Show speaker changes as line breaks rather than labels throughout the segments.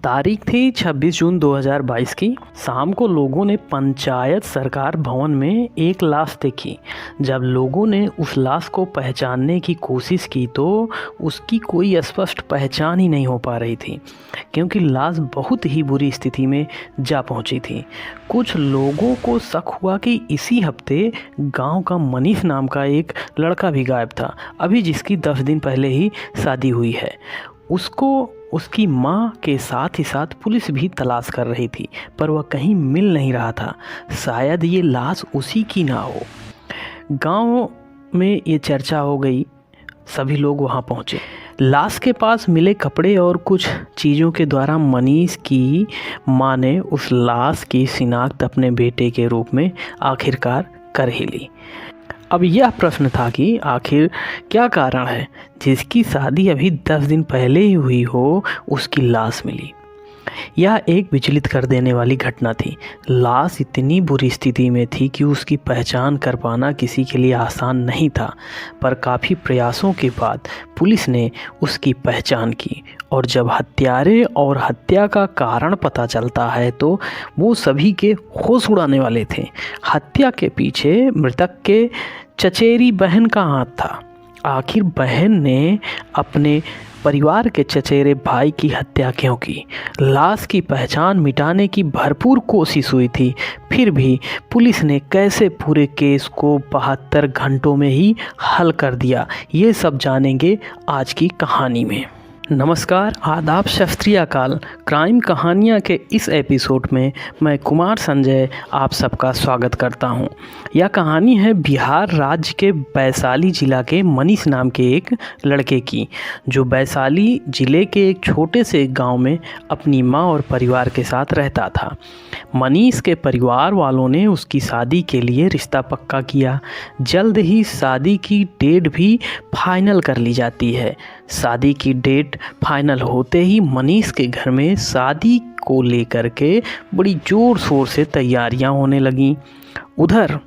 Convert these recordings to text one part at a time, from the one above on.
तारीख थी 26 जून 2022 की। शाम को लोगों ने पंचायत सरकार भवन में एक लाश देखी। जब लोगों ने उस लाश को पहचानने की कोशिश की तो उसकी कोई स्पष्ट पहचान ही नहीं हो पा रही थी, क्योंकि लाश बहुत ही बुरी स्थिति में जा पहुंची थी। कुछ लोगों को शक हुआ कि इसी हफ्ते गांव का मनीष नाम का एक लड़का भी गायब था, अभी जिसकी 10 दिन पहले ही शादी हुई है। उसको उसकी मां के साथ ही साथ पुलिस भी तलाश कर रही थी, पर वह कहीं मिल नहीं रहा था। शायद ये लाश उसी की ना हो। गांव में ये चर्चा हो गई, सभी लोग वहां पहुंचे। लाश के पास मिले कपड़े और कुछ चीज़ों के द्वारा मनीष की मां ने उस लाश की शिनाख्त अपने बेटे के रूप में आखिरकार कर ही ली। अब यह प्रश्न था कि आखिर क्या कारण है जिसकी शादी अभी 10 दिन पहले ही हुई हो, उसकी लाश मिली। यह एक विचलित कर देने वाली घटना थी। लाश इतनी बुरी स्थिति में थी कि उसकी पहचान कर पाना किसी के लिए आसान नहीं था, पर काफ़ी प्रयासों के बाद पुलिस ने उसकी पहचान की। और जब हत्यारे और हत्या का कारण पता चलता है तो वो सभी के होश उड़ाने वाले थे। हत्या के पीछे मृतक के चचेरी बहन का हाथ था। आखिर बहन ने अपने परिवार के चचेरे भाई की हत्या क्यों की? लाश की पहचान मिटाने की भरपूर कोशिश हुई थी, फिर भी पुलिस ने कैसे पूरे केस को 72 घंटों में ही हल कर दिया, ये सब जानेंगे आज की कहानी में। नमस्कार, आदाब, सत श्री अकाल। क्राइम कहानियाँ के इस एपिसोड में मैं कुमार संजय आप सबका स्वागत करता हूं। यह कहानी है बिहार राज्य के वैशाली ज़िला के मनीष नाम के एक लड़के की, जो वैशाली ज़िले के एक छोटे से गांव में अपनी मां और परिवार के साथ रहता था। मनीष के परिवार वालों ने उसकी शादी के लिए रिश्ता पक्का किया। जल्द ही शादी की डेट भी फाइनल कर ली जाती है। शादी की डेट फाइनल होते ही मनीष के घर में शादी को लेकर के बड़ी ज़ोर शोर से तैयारियां होने लगीं। उधर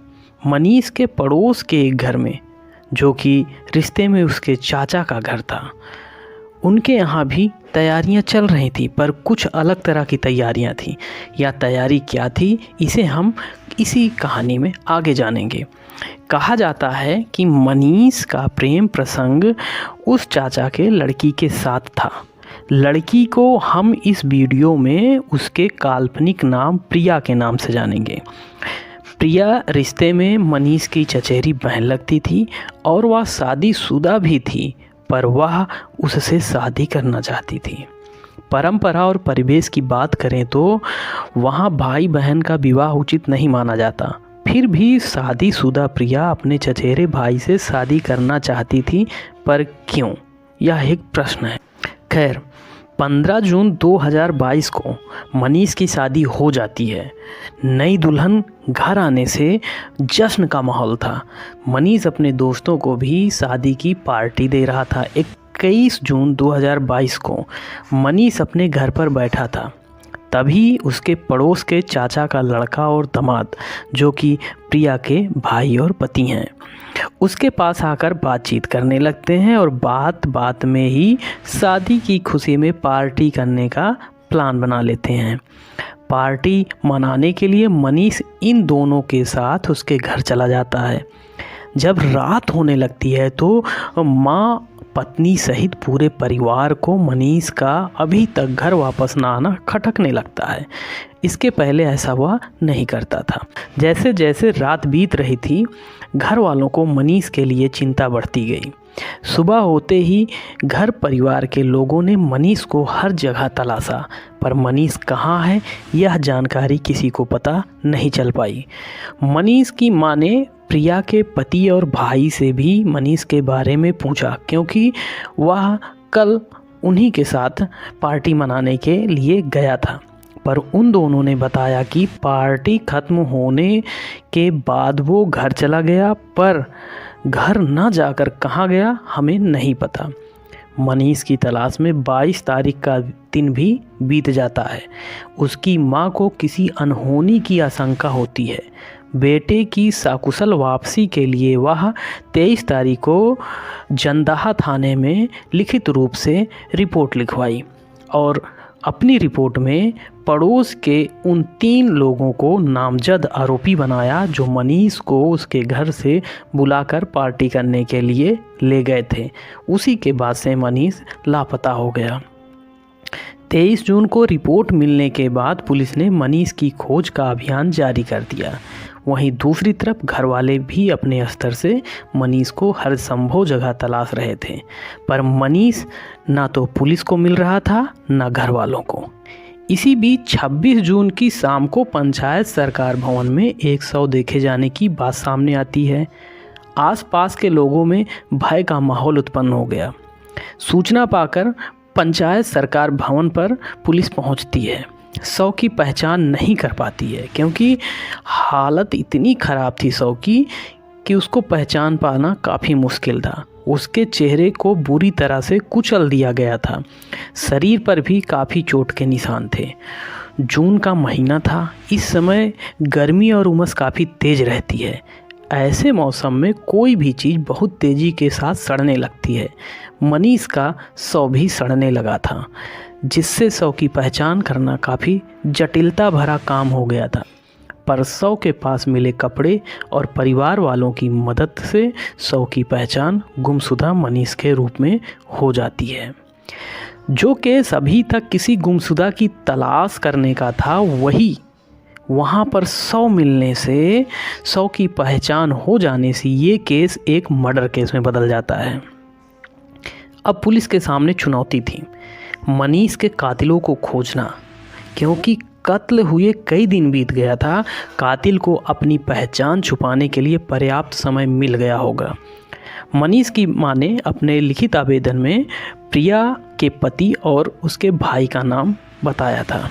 मनीष के पड़ोस के एक घर में, जो कि रिश्ते में उसके चाचा का घर था, उनके यहाँ भी तैयारियां चल रही थी, पर कुछ अलग तरह की तैयारियां थी। या तैयारी क्या थी, इसे हम इसी कहानी में आगे जानेंगे। कहा जाता है कि मनीष का प्रेम प्रसंग उस चाचा के लड़की के साथ था। लड़की को हम इस वीडियो में उसके काल्पनिक नाम प्रिया के नाम से जानेंगे। प्रिया रिश्ते में मनीष की चचेरी बहन लगती थी और वह शादीशुदा भी थी, पर वह उससे शादी करना चाहती थी। परंपरा और परिवेश की बात करें तो वहाँ भाई बहन का विवाह उचित नहीं माना जाता। फिर भी शादीशुदा प्रिया अपने चचेरे भाई से शादी करना चाहती थी, पर क्यों, यह एक प्रश्न है। खैर, 15 जून 2022 को मनीष की शादी हो जाती है। नई दुल्हन घर आने से जश्न का माहौल था। मनीष अपने दोस्तों को भी शादी की पार्टी दे रहा था। 21 जून 2022 को मनीष अपने घर पर बैठा था, तभी उसके पड़ोस के चाचा का लड़का और दामाद, जो कि प्रिया के भाई और पति हैं, उसके पास आकर बातचीत करने लगते हैं और बात बात में ही शादी की खुशी में पार्टी करने का प्लान बना लेते हैं। पार्टी मनाने के लिए मनीष इन दोनों के साथ उसके घर चला जाता है। जब रात होने लगती है तो माँ, पत्नी सहित पूरे परिवार को मनीष का अभी तक घर वापस ना आना खटकने लगता है। इसके पहले ऐसा वह नहीं करता था। जैसे जैसे रात बीत रही थी, घर वालों को मनीष के लिए चिंता बढ़ती गई। सुबह होते ही घर परिवार के लोगों ने मनीष को हर जगह तलाशा, पर मनीष कहाँ है यह जानकारी किसी को पता नहीं चल पाई। मनीष की मां ने प्रिया के पति और भाई से भी मनीष के बारे में पूछा, क्योंकि वह कल उन्हीं के साथ पार्टी मनाने के लिए गया था। पर उन दोनों ने बताया कि पार्टी ख़त्म होने के बाद वो घर चला गया, पर घर न जाकर कहाँ गया हमें नहीं पता। मनीष की तलाश में 22 तारीख का दिन भी बीत जाता है। उसकी मां को किसी अनहोनी की आशंका होती है। बेटे की सकुशल वापसी के लिए वह 23 तारीख को जंदाहा थाने में लिखित रूप से रिपोर्ट लिखवाई और अपनी रिपोर्ट में पड़ोस के उन 3 लोगों को नामजद आरोपी बनाया जो मनीष को उसके घर से बुलाकर पार्टी करने के लिए ले गए थे। उसी के बाद से मनीष लापता हो गया। 23 जून को रिपोर्ट मिलने के बाद पुलिस ने मनीष की खोज का अभियान जारी कर दिया। वहीं दूसरी तरफ घर वाले भी अपने स्तर से मनीष को हर संभव जगह तलाश रहे थे, पर मनीष ना तो पुलिस को मिल रहा था ना घर वालों को। इसी बीच 26 जून की शाम को पंचायत सरकार भवन में एक शव देखे जाने की बात सामने आती है। आसपास के लोगों में भय का माहौल उत्पन्न हो गया। सूचना पाकर पंचायत सरकार भवन पर पुलिस पहुंचती है। शव की पहचान नहीं कर पाती है क्योंकि हालत इतनी ख़राब थी शव की कि उसको पहचान पाना काफ़ी मुश्किल था। उसके चेहरे को बुरी तरह से कुचल दिया गया था। शरीर पर भी काफ़ी चोट के निशान थे। जून का महीना था। इस समय गर्मी और उमस काफ़ी तेज़ रहती है। ऐसे मौसम में कोई भी चीज़ बहुत तेज़ी के साथ सड़ने लगती है। मनीष का शव भी सड़ने लगा था, जिससे शव की पहचान करना काफ़ी जटिलता भरा काम हो गया था। पर शव के पास मिले कपड़े और परिवार वालों की मदद से शव की पहचान गुमशुदा मनीष के रूप में हो जाती है। जो केस अभी तक किसी गुमशुदा की तलाश करने का था, वही वहाँ पर शव मिलने से, शव की पहचान हो जाने से ये केस एक मर्डर केस में बदल जाता है। अब पुलिस के सामने चुनौती थी मनीष के कातिलों को खोजना, क्योंकि कत्ल हुए कई दिन बीत गया था। कातिल को अपनी पहचान छुपाने के लिए पर्याप्त समय मिल गया होगा। मनीष की मां ने अपने लिखित आवेदन में प्रिया के पति और उसके भाई का नाम बताया था।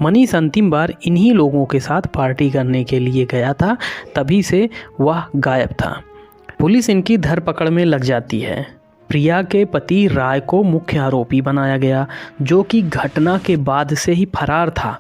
मनीष अंतिम बार इन्हीं लोगों के साथ पार्टी करने के लिए गया था, तभी से वह गायब था। पुलिस इनकी धरपकड़ में लग जाती है। प्रिया के पति राय को मुख्य आरोपी बनाया गया, जो कि घटना के बाद से ही फरार था।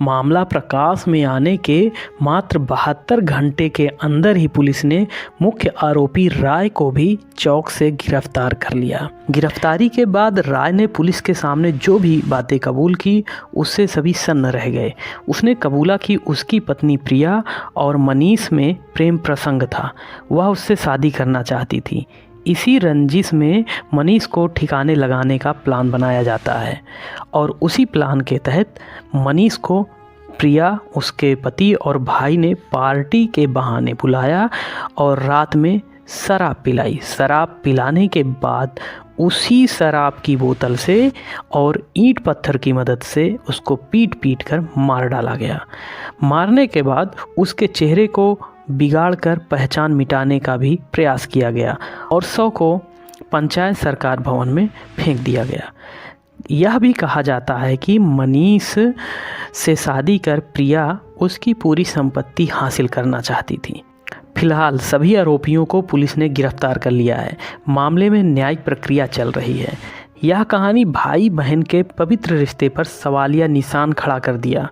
मामला प्रकाश में आने के मात्र 72 घंटे के अंदर ही पुलिस ने मुख्य आरोपी राय को भी चौक से गिरफ्तार कर लिया। गिरफ्तारी के बाद राय ने पुलिस के सामने जो भी बातें कबूल की, उससे सभी सन्न रह गए। उसने कबूला कि उसकी पत्नी प्रिया और मनीष में प्रेम प्रसंग था। वह उससे शादी करना चाहती थी। इसी रंजिश में मनीष को ठिकाने लगाने का प्लान बनाया जाता है और उसी प्लान के तहत मनीष को प्रिया, उसके पति और भाई ने पार्टी के बहाने बुलाया और रात में शराब पिलाई। शराब पिलाने के बाद उसी शराब की बोतल से और ईंट पत्थर की मदद से उसको पीट कर मार डाला गया। मारने के बाद उसके चेहरे को बिगाड़कर पहचान मिटाने का भी प्रयास किया गया और शव को पंचायत सरकार भवन में फेंक दिया गया। यह भी कहा जाता है कि मनीष से शादी कर प्रिया उसकी पूरी संपत्ति हासिल करना चाहती थी। फिलहाल सभी आरोपियों को पुलिस ने गिरफ्तार कर लिया है। मामले में न्यायिक प्रक्रिया चल रही है। यह कहानी भाई बहन के पवित्र रिश्ते पर सवालिया निशान खड़ा कर दिया।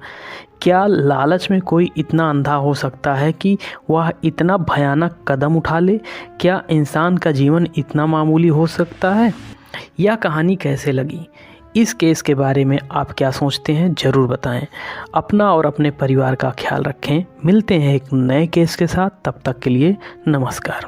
क्या लालच में कोई इतना अंधा हो सकता है कि वह इतना भयानक कदम उठा ले? क्या इंसान का जीवन इतना मामूली हो सकता है? यह कहानी कैसे लगी? इस केस के बारे में आप क्या सोचते हैं, ज़रूर बताएं। अपना और अपने परिवार का ख्याल रखें। मिलते हैं एक नए केस के साथ। तब तक के लिए नमस्कार।